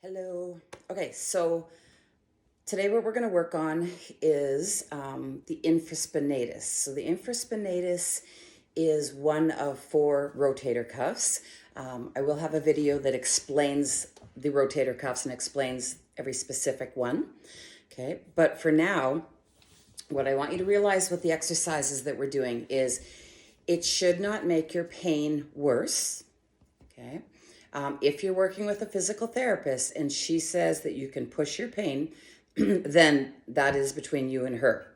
Hello. Okay, so today what we're going to work on is the infraspinatus. So the infraspinatus is one of 4 rotator cuffs. I will have a video that explains the rotator cuffs and explains every specific one. Okay, but for now, what I want you to realize with the exercises that we're doing is it should not make your pain worse. Okay. If you're working with a physical therapist and she says that you can push your pain, then that is between you and her.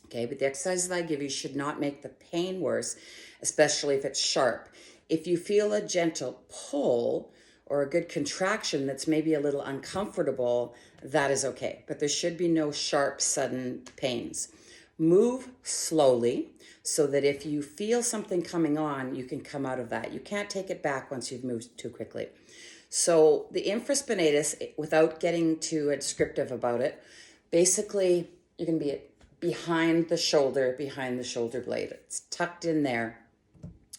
Okay, but the exercises I give you should not make the pain worse, especially if it's sharp. If you feel a gentle pull or a good contraction that's maybe a little uncomfortable, that is okay. But there should be no sharp, sudden pains. Move slowly so that if you feel something coming on, you can come out of that. You can't take it back once you've moved too quickly. So the infraspinatus, without getting too descriptive about it, basically you're going to be behind the shoulder blade. It's tucked in there.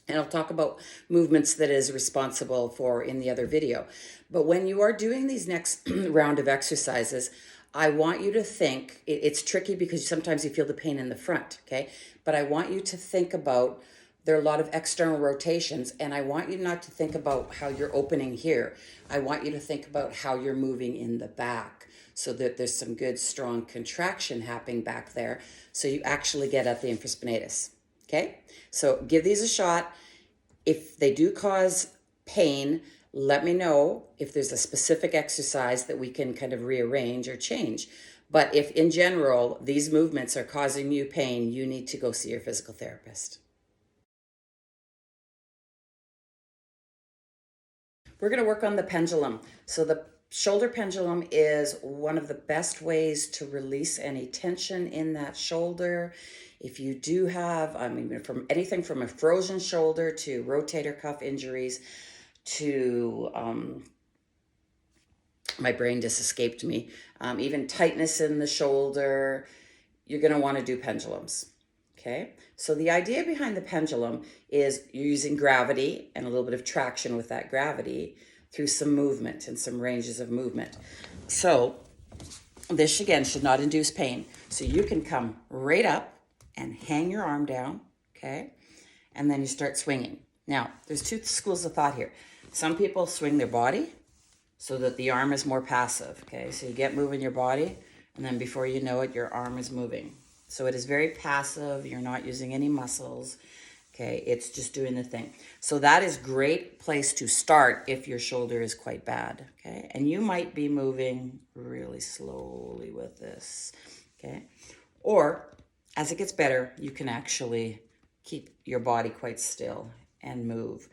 And I'll talk about movements that is responsible for in the other video. But when you are doing these next round of exercises, I want you to think, it's tricky because sometimes you feel the pain in the front, okay? But I want you to think about, there are a lot of external rotations, and I want you not to think about how you're opening here. I want you to think about how you're moving in the back so that there's some good, strong contraction happening back there so you actually get at the infraspinatus, okay? So give these a shot. If they do cause pain, let me know if there's a specific exercise that we can kind of rearrange or change. But if in general, these movements are causing you pain, you need to go see your physical therapist. We're going to work on the pendulum. So the shoulder pendulum is one of the best ways to release any tension in that shoulder. If you do have, from anything from a frozen shoulder to rotator cuff injuries to, my brain just escaped me, even tightness in the shoulder, you're going to want to do pendulums. Okay, so the idea behind the pendulum is you're using gravity and a little bit of traction with that gravity through some movement and some ranges of movement. So this again should not induce pain. So you can come right up and hang your arm down, okay? And then you start swinging. Now, there's 2 schools of thought here. Some people swing their body so that the arm is more passive, okay? So you get moving your body, and then before you know it, your arm is moving. So it is very passive. You're not using any muscles. Okay, it's just doing the thing. So that is great place to start if your shoulder is quite bad. Okay, and you might be moving really slowly with this. Okay, or as it gets better, you can actually keep your body quite still and move.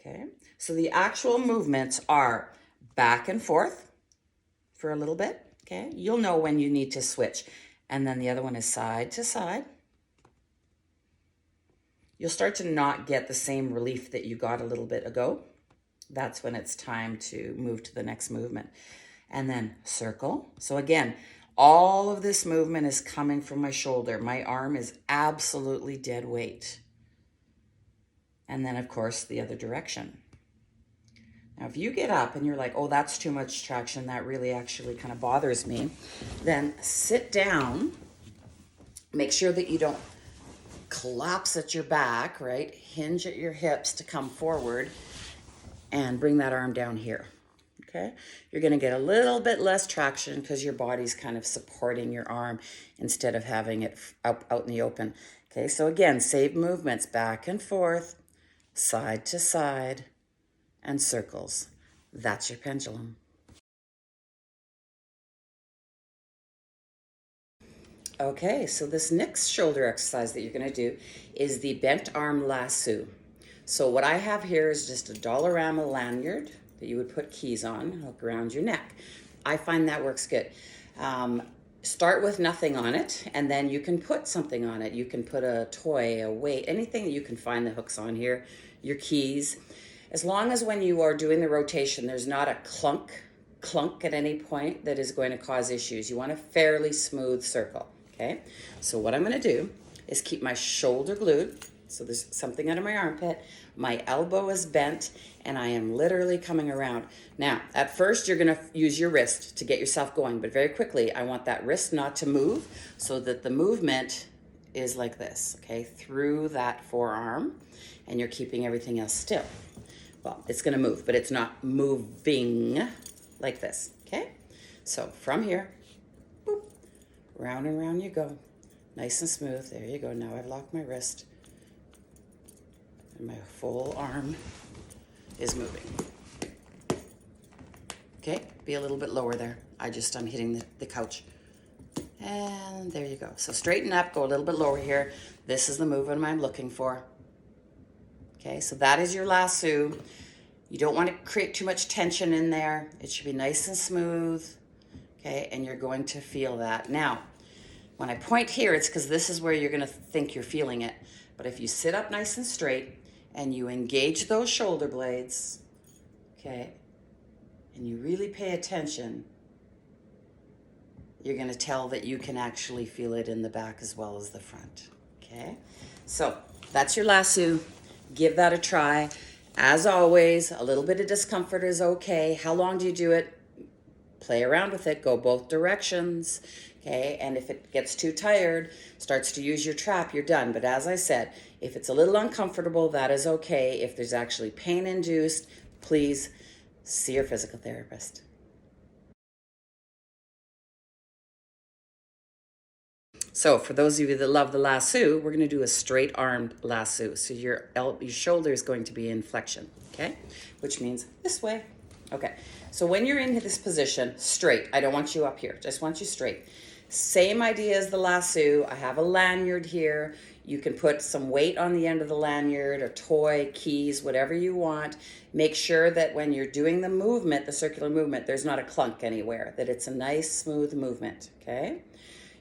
Okay, so the actual movements are back and forth for a little bit. Okay, you'll know when you need to switch. And then the other one is side to side. You'll start to not get the same relief that you got a little bit ago. That's when it's time to move to the next movement. And then circle. So again, all of this movement is coming from my shoulder. My arm is absolutely dead weight. And then, of course, the other direction. Now, if you get up and you're like, oh, that's too much traction, that really actually kind of bothers me, then sit down. Make sure that you don't collapse at your back, right? Hinge at your hips to come forward and bring that arm down here, okay? You're gonna get a little bit less traction because your body's kind of supporting your arm instead of having it out in the open. Okay, so again, same movements, back and forth, side to side, and circles. That's your pendulum. Okay, so this next shoulder exercise that you're going to do is the bent arm lasso. So what I have here is just a Dollarama lanyard that you would put keys on, hook around your neck. I find that works good. Start with nothing on it, and then you can put something on it. You can put a toy, a weight, anything that you can find the hooks on here, your keys. As long as when you are doing the rotation, there's not a clunk at any point that is going to cause issues. You want a fairly smooth circle, okay? So what I'm gonna do is keep my shoulder glued, So there's something under my armpit. My elbow is bent and I am literally coming around. Now, at first you're gonna use your wrist to get yourself going, but very quickly, I want that wrist not to move so that the movement is like this, okay? Through that forearm, and you're keeping everything else still. Well, it's gonna move, but it's not moving like this, okay? So from here, boop, round and round you go. Nice and smooth, there you go. Now I've locked my wrist and my full arm is moving. Okay, be a little bit lower there. I'm hitting the couch. And there you go. So straighten up, go a little bit lower here. This is the movement I'm looking for. Okay, so that is your lasso. You don't want to create too much tension in there. It should be nice and smooth. Okay, and you're going to feel that. Now, when I point here, it's because this is where you're going to think you're feeling it. But if you sit up nice and straight and you engage those shoulder blades, okay, and you really pay attention, you're going to tell that you can actually feel it in the back as well as the front, okay? So that's your lasso. Give that a try. As always, a little bit of discomfort is okay. How long do you do it? Play around with it. Go both directions, okay? And if it gets too tired, starts to use your trap, you're done. But as I said, if it's a little uncomfortable, that is okay. If there's actually pain induced, please see your physical therapist. So for those of you that love the lasso, we're going to do a straight armed lasso. So your shoulder is going to be in flexion, okay? Which means this way. Okay, so when you're in this position, straight. I don't want you up here, just want you straight. Same idea as the lasso. I have a lanyard here. You can put some weight on the end of the lanyard, a toy, keys, whatever you want. Make sure that when you're doing the movement, the circular movement, there's not a clunk anywhere, that it's a nice, smooth movement, okay?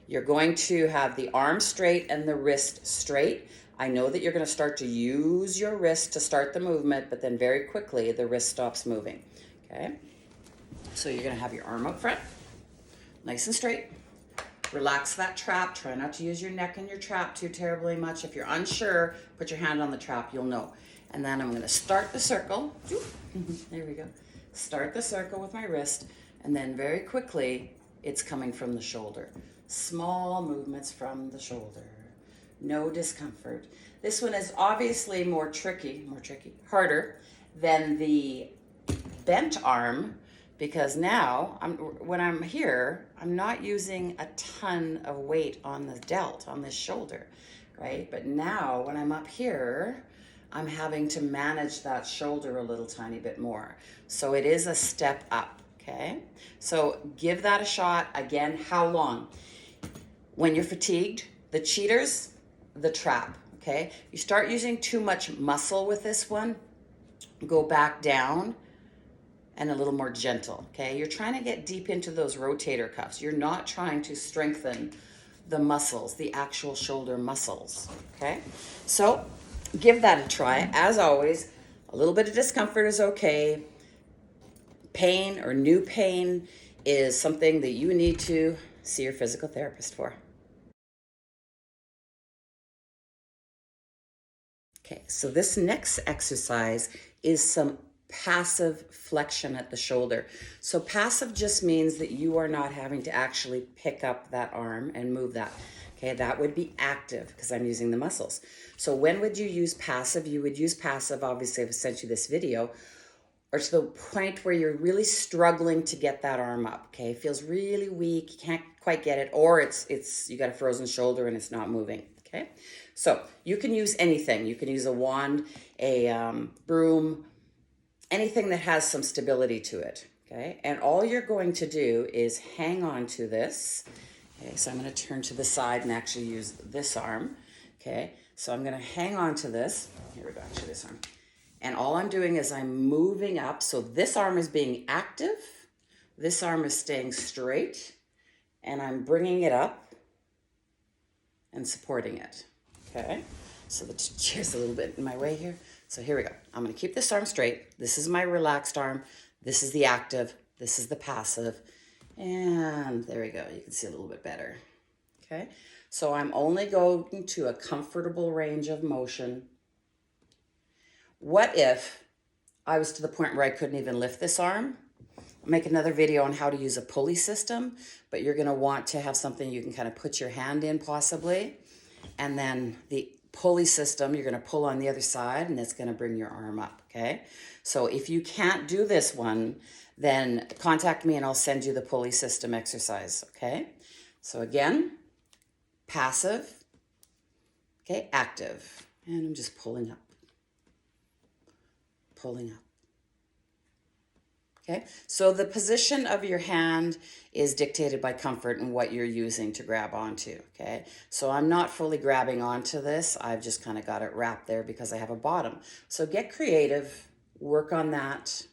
You're going to have the arm straight and the wrist straight. I know that you're going to start to use your wrist to start the movement, but then very quickly the wrist stops moving, okay? So you're going to have your arm up front, nice and straight. Relax that trap. Try not to use your neck and your trap too terribly much. If you're unsure, put your hand on the trap, you'll know. And then I'm going to start the circle. There we go. Start the circle with my wrist, and then very quickly it's coming from the shoulder. Small movements from the shoulder. No discomfort. This one is obviously harder than the bent arm, because now when I'm here, I'm not using a ton of weight on the delt, on this shoulder, right? But now when I'm up here, I'm having to manage that shoulder a little tiny bit more. So it is a step up, okay? So give that a shot. Again, how long? When you're fatigued, the cheaters, the trap, okay? You start using too much muscle with this one, go back down and a little more gentle, okay? You're trying to get deep into those rotator cuffs. You're not trying to strengthen the muscles, the actual shoulder muscles, okay? So give that a try. As always, a little bit of discomfort is okay. Pain or new pain is something that you need to see your physical therapist for. Okay, so this next exercise is some passive flexion at the shoulder. So passive just means that you are not having to actually pick up that arm and move that. Okay, that would be active because I'm using the muscles. So when would you use passive? You would use passive, obviously I've sent you this video, or to the point where you're really struggling to get that arm up, okay? It feels really weak, you can't quite get it, or it's you got a frozen shoulder and it's not moving, okay? So you can use anything. You can use a wand, a broom, anything that has some stability to it, okay? And all you're going to do is hang on to this. Okay, so I'm going to turn to the side and actually use this arm, okay? So I'm going to hang on to this. Here we go, actually this arm. And all I'm doing is I'm moving up. So this arm is being active. This arm is staying straight. And I'm bringing it up and supporting it, okay? So the chair's a little bit in my way here. So here we go. I'm going to keep this arm straight. This is my relaxed arm. This is the active. This is the passive. And there we go. You can see a little bit better. Okay. So I'm only going to a comfortable range of motion. What if I was to the point where I couldn't even lift this arm? I'll make another video on how to use a pulley system, but you're gonna want to have something you can kind of put your hand in possibly. And then the pulley system, you're gonna pull on the other side and it's gonna bring your arm up, okay? So if you can't do this one, then contact me and I'll send you the pulley system exercise, okay? So again, passive, okay, active. And I'm just pulling up, pulling up. Okay, so the position of your hand is dictated by comfort and what you're using to grab onto, okay? So I'm not fully grabbing onto this. I've just kind of got it wrapped there because I have a bottom. So get creative, work on that,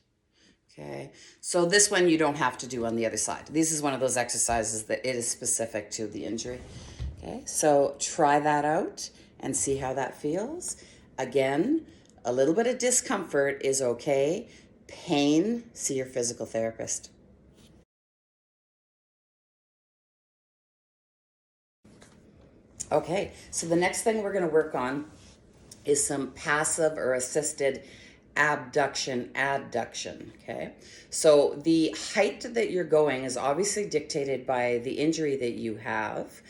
okay? So this one you don't have to do on the other side. This is one of those exercises that it is specific to the injury, okay? So try that out and see how that feels. Again, a little bit of discomfort is okay. Pain, see your physical therapist. Okay, so the next thing we're going to work on is some passive or assisted abduction, adduction, okay? So the height that you're going is obviously dictated by the injury that you have,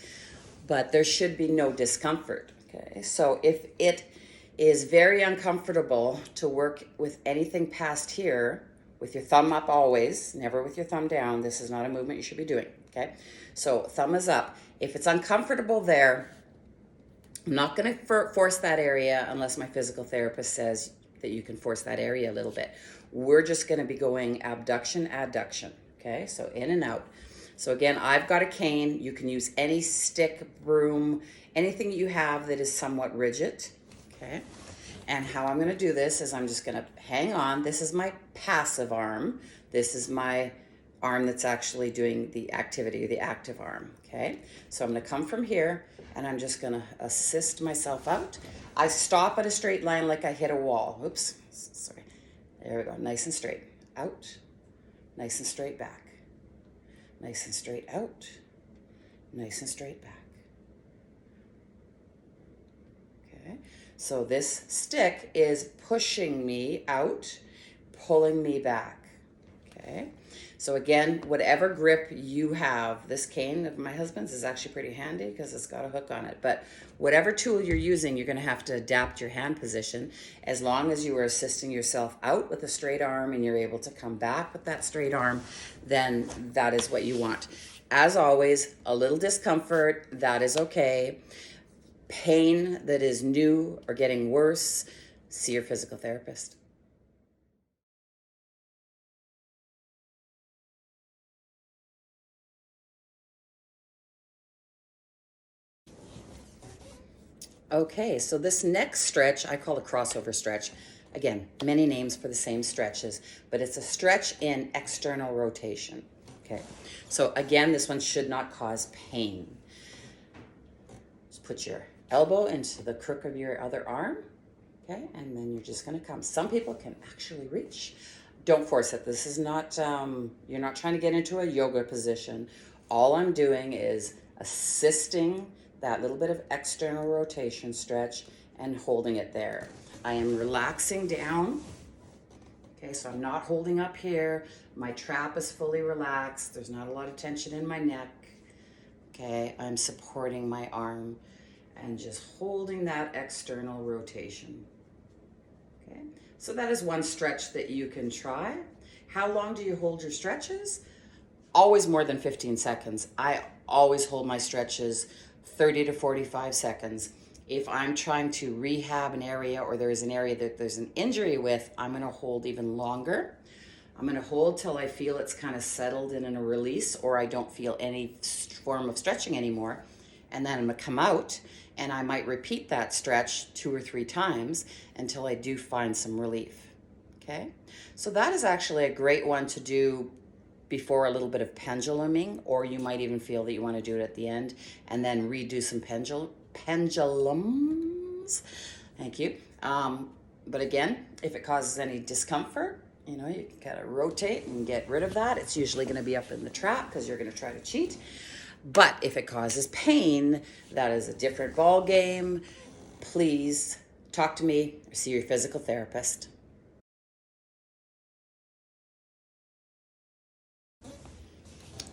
but there should be no discomfort, okay? So if it is very uncomfortable to work with anything past here, with your thumb up always, never with your thumb down. This is not a movement you should be doing, okay? So thumb is up. If it's uncomfortable there, I'm not gonna force that area unless my physical therapist says that you can force that area a little bit. We're just gonna be going abduction, adduction, okay? So in and out. So again, I've got a cane. You can use any stick, broom, anything you have that is somewhat rigid. Okay, and how I'm going to do this is I'm just going to hang on. This is my passive arm. This is my arm that's actually doing the activity, the active arm. Okay, so I'm going to come from here and I'm just going to assist myself out. I stop at a straight line like I hit a wall. Oops, sorry. There we go. Nice and straight. Out. Nice and straight back. Nice and straight out. Nice and straight back. Okay. So this stick is pushing me out, pulling me back, okay? So again, whatever grip you have, this cane of my husband's is actually pretty handy because it's got a hook on it, but whatever tool you're using, you're gonna have to adapt your hand position. As long as you are assisting yourself out with a straight arm and you're able to come back with that straight arm, then that is what you want. As always, a little discomfort, that is okay. Pain that is new or getting worse, see your physical therapist. Okay, so this next stretch, I call a crossover stretch. Again, many names for the same stretches, but it's a stretch in external rotation. Okay, so again, this one should not cause pain. Just put your elbow into the crook of your other arm, okay, and then you're just gonna come. Some people can actually reach. Don't force it. This is not, you're not trying to get into a yoga position. All I'm doing is assisting that little bit of external rotation stretch and holding it there. I am relaxing down. Okay, so I'm not holding up here. My trap is fully relaxed. There's not a lot of tension in my neck. Okay, I'm supporting my arm and just holding that external rotation. Okay, so that is one stretch that you can try. How long do you hold your stretches? Always more than 15 seconds. I always hold my stretches 30 to 45 seconds. If I'm trying to rehab an area or there's an area that there's an injury with, I'm gonna hold even longer. I'm gonna hold till I feel it's kind of settled in a release or I don't feel any form of stretching anymore. And then I'm gonna come out and I might repeat that stretch 2 or 3 times until I do find some relief, okay? So that is actually a great one to do before a little bit of penduluming, or you might even feel that you want to do it at the end and then redo some pendulums. Thank you. But again, if it causes any discomfort, you know, you can kind of rotate and get rid of that. It's usually going to be up in the trap because you're going to try to cheat. But if it causes pain, that is a different ball game. Please talk to me or see your physical therapist.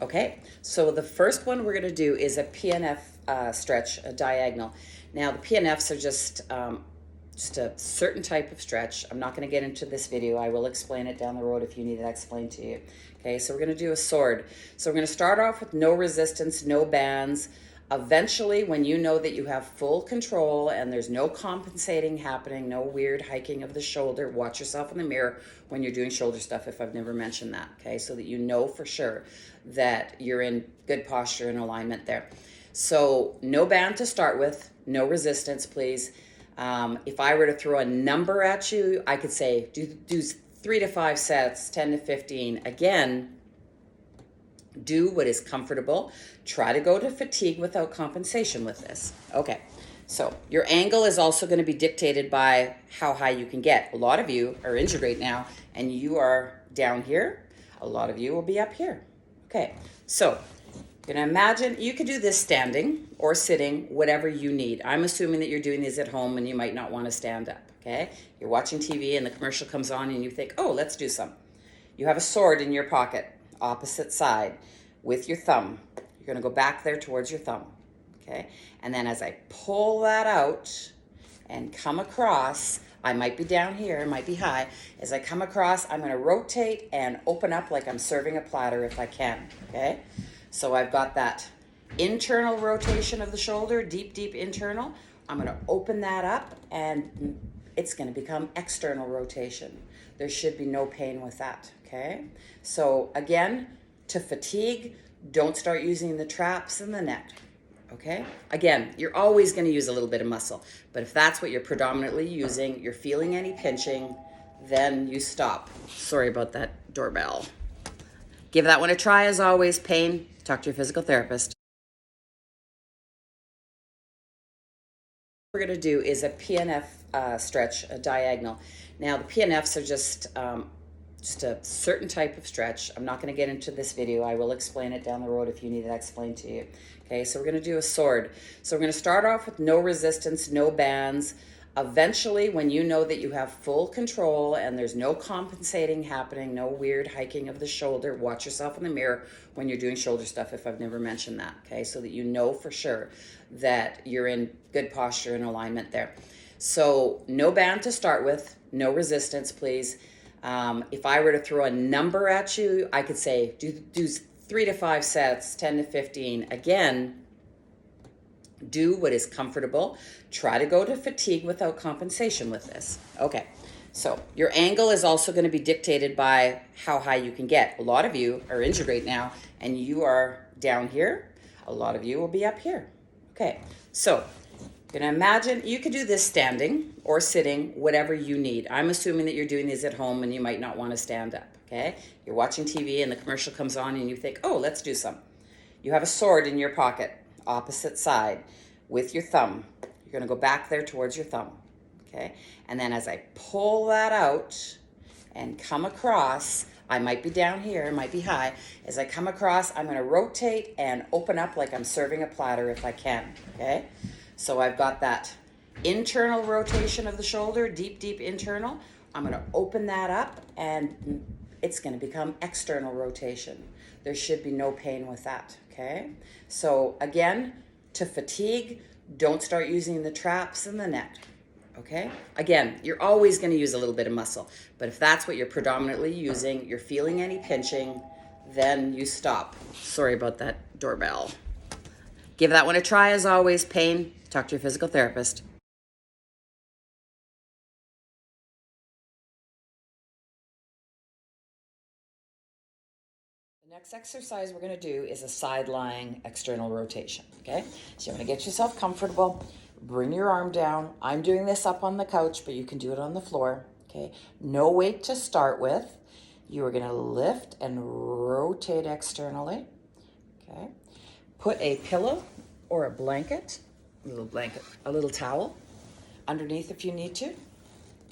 Okay, so the first one we're going to do is a PNF stretch, a diagonal. Now the PNFs are just a certain type of stretch. I'm not going to get into this video. I will explain it down the road if you need it explained to you. Okay, so we're going to do a sword. So we're going to start off with no resistance, no bands. Eventually, when you know that you have full control and there's no compensating happening, no weird hiking of the shoulder, watch yourself in the mirror when you're doing shoulder stuff, if I've never mentioned that, okay? So that you know for sure that you're in good posture and alignment there. So no band to start with, no resistance, please. If I were to throw a number at you, I could say do 3 to 5 sets, 10 to 15. Again, do what is comfortable. Try to go to fatigue without compensation with this. Okay, so your angle is also going to be dictated by how high you can get. A lot of you are injured right now and you are down here. A lot of you will be up here. Okay, so you're going to imagine you could do this standing or sitting, whatever you need. I'm assuming that you're doing these at home and you might not want to stand up, okay? You're watching TV and the commercial comes on and you think, oh, let's do some. You have a sword in your pocket, opposite side, with your thumb. You're going to go back there towards your thumb, okay? And then as I pull that out and come across, I might be down here, it might be high. As I come across, I'm going to rotate and open up like I'm serving a platter if I can, okay? So I've got that internal rotation of the shoulder, deep, deep internal. I'm going to open that up and it's going to become external rotation. There should be no pain with that, okay? So again, to fatigue, don't start using the traps and the neck, okay? Again, you're always going to use a little bit of muscle, but if that's what you're predominantly using, you're feeling any pinching, then you stop. Sorry about that doorbell. Give that one a try. As always, pain, talk to your physical therapist. What we're going to do is a PNF stretch, a diagonal. Now the PNFs are just a certain type of stretch. I'm not going to get into this video. I will explain it down the road if you need it explained to you. Okay, so we're going to do a sword. So we're going to start off with no resistance, no bands. Eventually, when you know that you have full control and there's no compensating happening, no weird hiking of the shoulder, watch yourself in the mirror when you're doing shoulder stuff, if I've never mentioned that, okay? So that you know for sure that you're in good posture and alignment there. So no band to start with, no resistance, please. If I were to throw a number at you, I could say do 3 to 5 sets, 10 to 15. Again, do what is comfortable. Try to go to fatigue without compensation with this. Okay, so your angle is also going to be dictated by how high you can get. A lot of you are injured right now and you are down here. A lot of you will be up here. Okay, so you're going to imagine you could do this standing or sitting, whatever you need. I'm assuming that you're doing these at home and you might not want to stand up, okay? You're watching TV and the commercial comes on and you think, oh, let's do some. You have a sword in your pocket, opposite side, with your thumb. You're going to go back there towards your thumb, okay? And then as I pull that out and come across, I might be down here, it might be high. As I come across, I'm going to rotate and open up like I'm serving a platter if I can, okay? So I've got that internal rotation of the shoulder, deep, deep internal. I'm going to open that up and it's going to become external rotation. There should be no pain with that, okay? So again, to fatigue, don't start using the traps and the neck, okay? Again, you're always going to use a little bit of muscle, but if that's what you're predominantly using, you're feeling any pinching, then you stop. Sorry about that doorbell. Give that one a try. As always, pain, talk to your physical therapist. The next exercise we're going to do is a side-lying external rotation, okay? So you're going to get yourself comfortable, bring your arm down. I'm doing this up on the couch, but you can do it on the floor, okay? No weight to start with. You are going to lift and rotate externally, okay? Put a pillow or a blanket, a little towel underneath if you need to,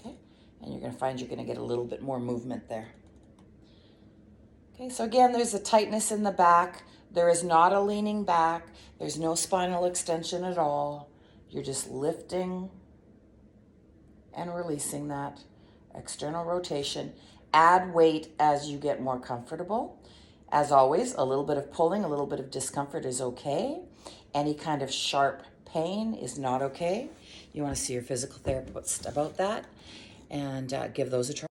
okay? And you're going to find you're going to get a little bit more movement there. Okay, so again, there's a tightness in the back, There is not a leaning back. There's no spinal extension at all. You're just lifting and releasing that external rotation. Add weight as you get more comfortable. As always, a little bit of pulling, a little bit of discomfort is okay. Any kind of sharp pain is not okay. You want to see your physical therapist about that and give those a try.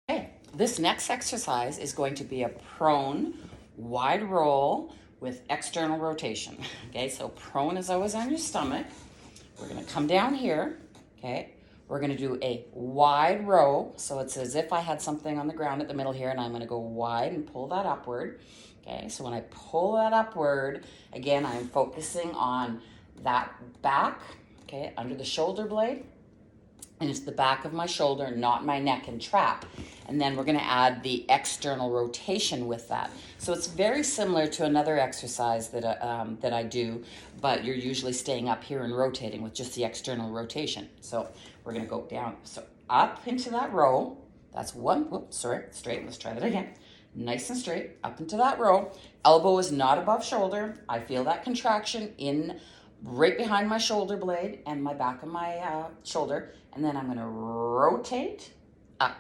Okay, this next exercise is going to be a prone wide roll with external rotation. Okay, so prone is always on your stomach. We're going to come down here, okay? We're going to do a wide row. So it's as if I had something on the ground at the middle here, and I'm going to go wide and pull that upward. Okay, so when I pull that upward, again, I'm focusing on that back, okay, under the shoulder blade. And it's the back of my shoulder, not my neck and trap. And then we're going to add the external rotation with that. So it's very similar to another exercise that I do, but you're usually staying up here and rotating with just the external rotation. So we're going to go down, so up into that row. That's one, whoops, sorry, straight. Let's try that again. Nice and straight, up into that row. Elbow is not above shoulder. I feel that contraction in right behind my shoulder blade and my back of my shoulder. And then I'm going to rotate up.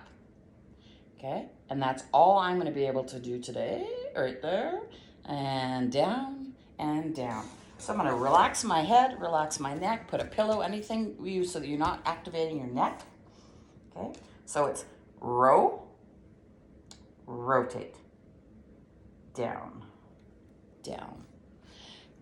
Okay, and that's all I'm going to be able to do today, right there, and down and down. So I'm going to relax my head, relax my neck, put a pillow, anything you use so that you're not activating your neck. Okay, so it's row, rotate, down, down.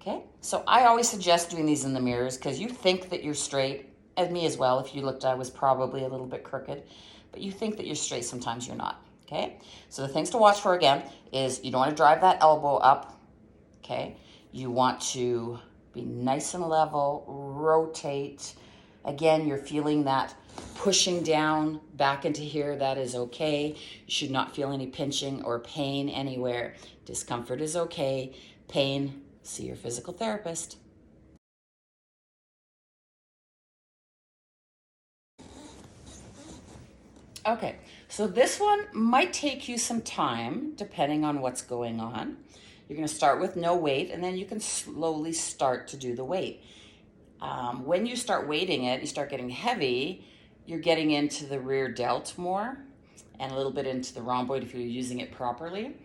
Okay, so I always suggest doing these in the mirrors because you think that you're straight, and me as well. If you looked, I was probably a little bit crooked, but you think that you're straight, sometimes you're not. Okay, so the things to watch for again is you don't want to drive that elbow up. Okay, you want to be nice and level, rotate. Again, you're feeling that pushing down back into here. That is okay. You should not feel any pinching or pain anywhere. Discomfort is okay. Pain, see your physical therapist. Okay, so this one might take you some time depending on what's going on. You're going to start with no weight, and then you can slowly start to do the weight. When you start weighting it, you start getting heavy, you're getting into the rear delt more and a little bit into the rhomboid if you're using it properly.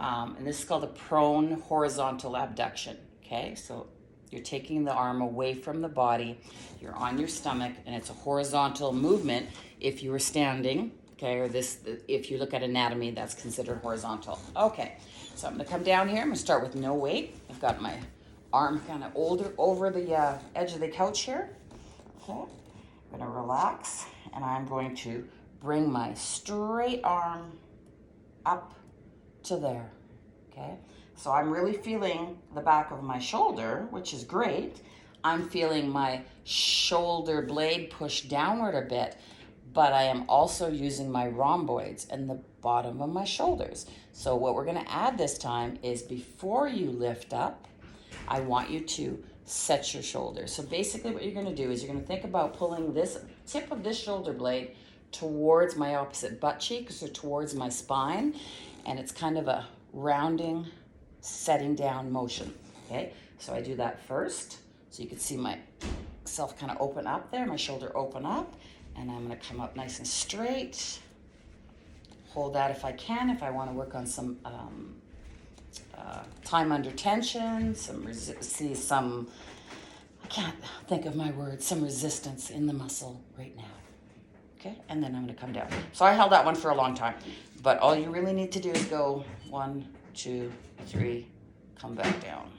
And this is called a prone horizontal abduction. Okay, so you're taking the arm away from the body, you're on your stomach, and it's a horizontal movement. If you were standing, okay, or this, if you look at anatomy, that's considered horizontal. Okay, so I'm gonna come down here. I'm gonna start with no weight. I've got my arm kind of over the edge of the couch here. Okay, I'm gonna relax, and I'm going to bring my straight arm up to there. Okay, so I'm really feeling the back of my shoulder, which is great. I'm feeling my shoulder blade push downward a bit, but I am also using my rhomboids and the bottom of my shoulders. So what we're gonna add this time is before you lift up, I want you to set your shoulders. So basically what you're gonna do is you're gonna think about pulling this tip of this shoulder blade towards my opposite butt cheek, so towards my spine, and it's kind of a rounding, setting down motion. Okay, so I do that first, so you can see myself kind of open up there, my shoulder open up, and I'm going to come up nice and straight. Hold that if I can, if I want to work on some time under tension, I can't think of my words, some resistance in the muscle right now. Okay, and then I'm going to come down. So I held that one for a long time, but all you really need to do is go 1, 2, 3, come back down.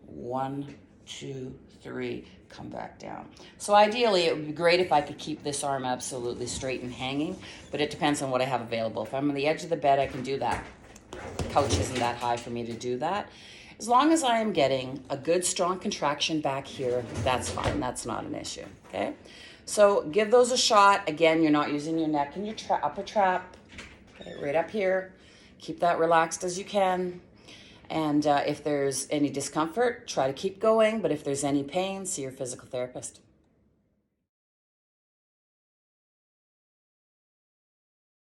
1, 2, 3, come back down. So ideally, it would be great if I could keep this arm absolutely straight and hanging, but it depends on what I have available. If I'm on the edge of the bed, I can do that. The couch isn't that high for me to do that. As long as I am getting a good, strong contraction back here, that's fine. That's not an issue, okay? So give those a shot. Again, you're not using your neck and your upper trap. Okay, right up here. Keep that relaxed as you can. And if there's any discomfort, try to keep going. But if there's any pain, see your physical therapist.